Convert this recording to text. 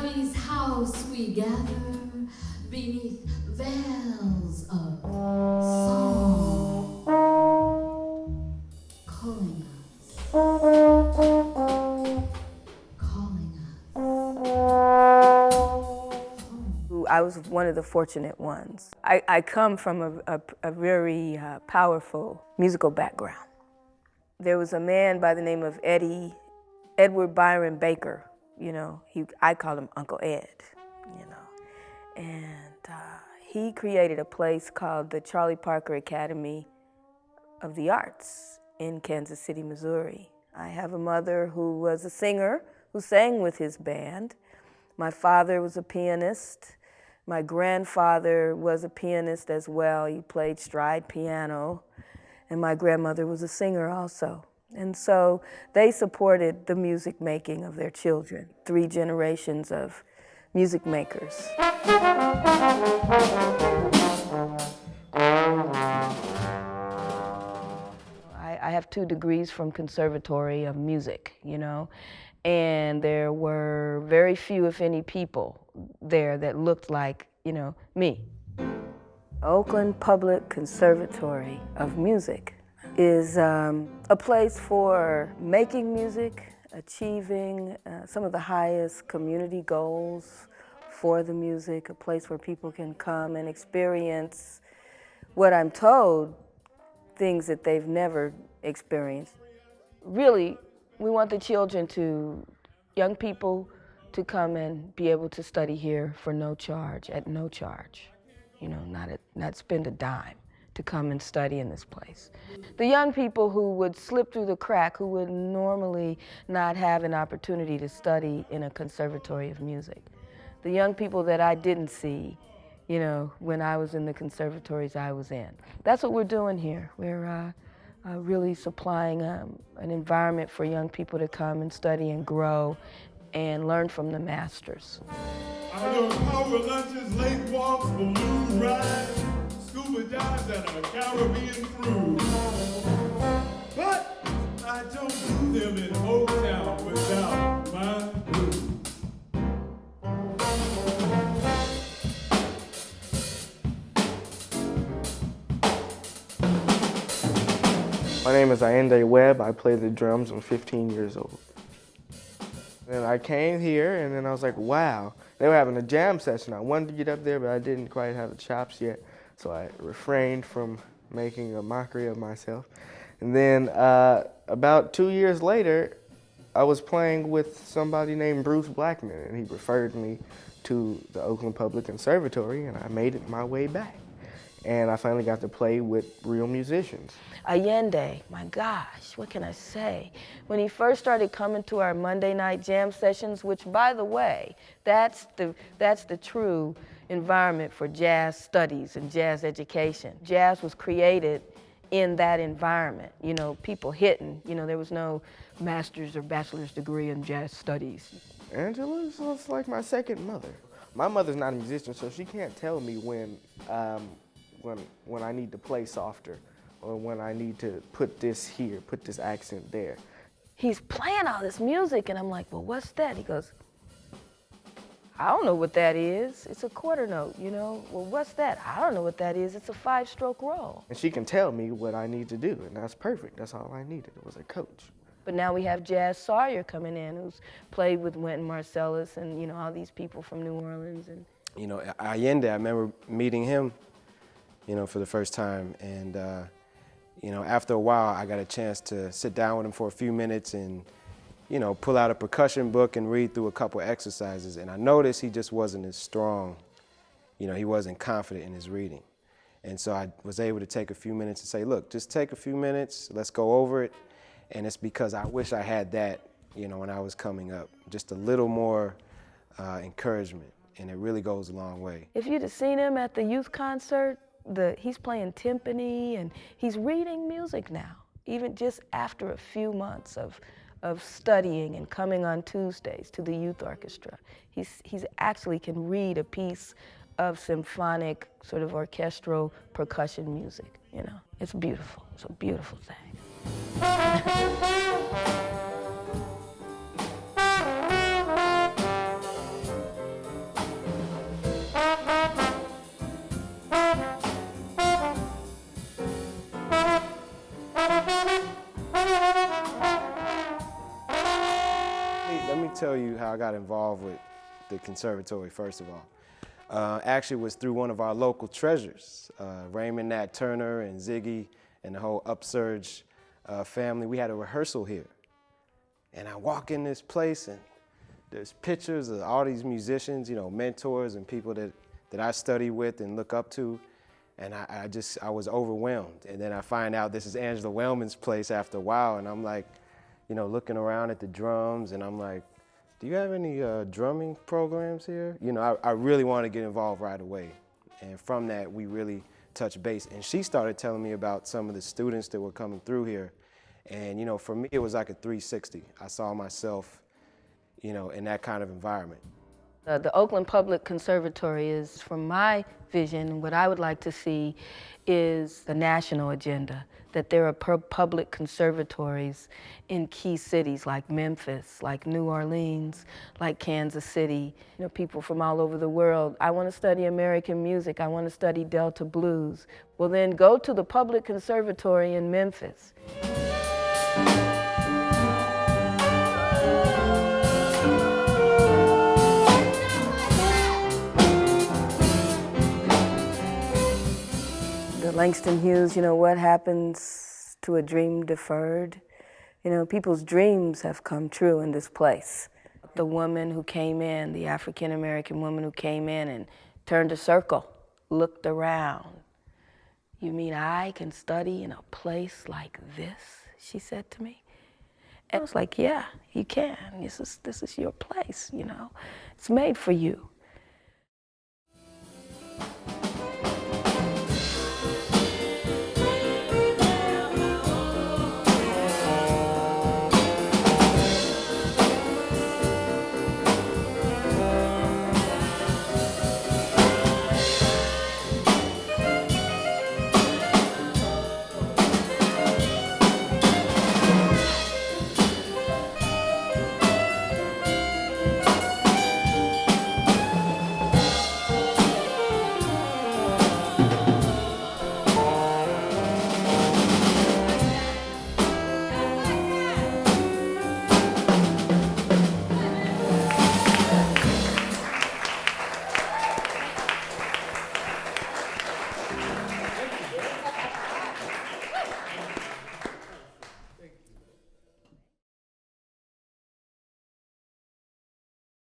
Daddy's house we gather beneath veils of song, calling us, calling us. I was one of the fortunate ones. I come from a very powerful musical background. There was a man by the name of Edward Byron Baker. You know, I call him Uncle Ed, you know. And he created a place called the Charlie Parker Academy of the Arts in Kansas City, Missouri. I have a mother who was a singer who sang with his band. My father was a pianist. My grandfather was a pianist as well. He played stride piano. And my grandmother was a singer also. And so they supported the music making of their children, 3 generations of music makers. I have 2 degrees from Conservatory of Music, you know, and there were very few, if any, people there that looked like, you know, me. Oakland Public Conservatory of Music is a place for making music, achieving some of the highest community goals for the music, a place where people can come and experience what I'm told, things that they've never experienced. Really, we want the children young people to come and be able to study here for no charge, at no charge. You know, not spend a dime to come and study in this place. The young people who would slip through the crack, who would normally not have an opportunity to study in a conservatory of music. The young people that I didn't see, you know, when I was in the conservatories I was in. That's what we're doing here. We're really supplying an environment for young people to come and study and grow and learn from the masters. IDOM power lunches, lake walks, balloon rides, scuba dives, and a Caribbean cruise. But I don't do them in Oaktown without my blues. My name is Angela Wellman. I play the drums. I'm 15 years old. And I came here, and then I was like, wow. They were having a jam session. I wanted to get up there, but I didn't quite have the chops yet, so I refrained from making a mockery of myself. And then about 2 years later, I was playing with somebody named Bruce Blackman, and he referred me to the Oakland Public Conservatory, and I made it my way back. And I finally got to play with real musicians. Allende, my gosh, what can I say? When he first started coming to our Monday night jam sessions, which, by the way, that's the true environment for jazz studies and jazz education. Jazz was created in that environment, you know, people hitting. You know, there was no master's or bachelor's degree in jazz studies. Angela's like my second mother. My mother's not a musician, so she can't tell me when I need to play softer, or when I need to put this here, put this accent there. He's playing all this music, and I'm like, well, what's that? He goes, I don't know what that is. It's a quarter note, you know? Well, what's that? I don't know what that is. It's a 5-stroke roll. And she can tell me what I need to do, and that's perfect. That's all I needed. It was a coach. But now we have Jazz Sawyer coming in, who's played with Wynton Marsalis and, you know, all these people from New Orleans. And you know, Allende, I remember meeting him, you know, for the first time. And, you know, after a while, I got a chance to sit down with him for a few minutes and, you know, pull out a percussion book and read through a couple exercises. And I noticed he just wasn't as strong. You know, he wasn't confident in his reading. And so I was able to take a few minutes and say, look, just take a few minutes, let's go over it. And it's because I wish I had that, you know, when I was coming up, just a little more encouragement. And it really goes a long way. If you'd have seen him at the youth concert, he's playing timpani and he's reading music now, even just after a few months of studying and coming on Tuesdays to the youth orchestra. He's actually can read a piece of symphonic, sort of orchestral percussion music, you know. It's beautiful. It's a beautiful thing. how I got involved with the conservatory, first of all. Actually was through one of our local treasures, Raymond Nat Turner and Ziggy and the whole Upsurge family. We had a rehearsal here. And I walk in this place and there's pictures of all these musicians, you know, mentors and people that I study with and look up to. And I was overwhelmed. And then I find out this is Angela Wellman's place after a while, and I'm like, you know, looking around at the drums, and I'm like, do you have any drumming programs here? You know, I really want to get involved right away. And from that, we really touched base. And she started telling me about some of the students that were coming through here. And, you know, for me, it was like a 360. I saw myself, you know, in that kind of environment. The Oakland Public Conservatory is, from my vision, what I would like to see is the national agenda, that there are public conservatories in key cities like Memphis, like New Orleans, like Kansas City. You know, people from all over the world. I want to study American music. I want to study Delta blues. Well, then go to the Public Conservatory in Memphis. Langston Hughes, you know, what happens to a dream deferred? You know, people's dreams have come true in this place. The woman who came in, the African-American woman who came in and turned a circle, looked around. You mean I can study in a place like this, she said to me. And I was like, yeah, you can. This is your place, you know. It's made for you.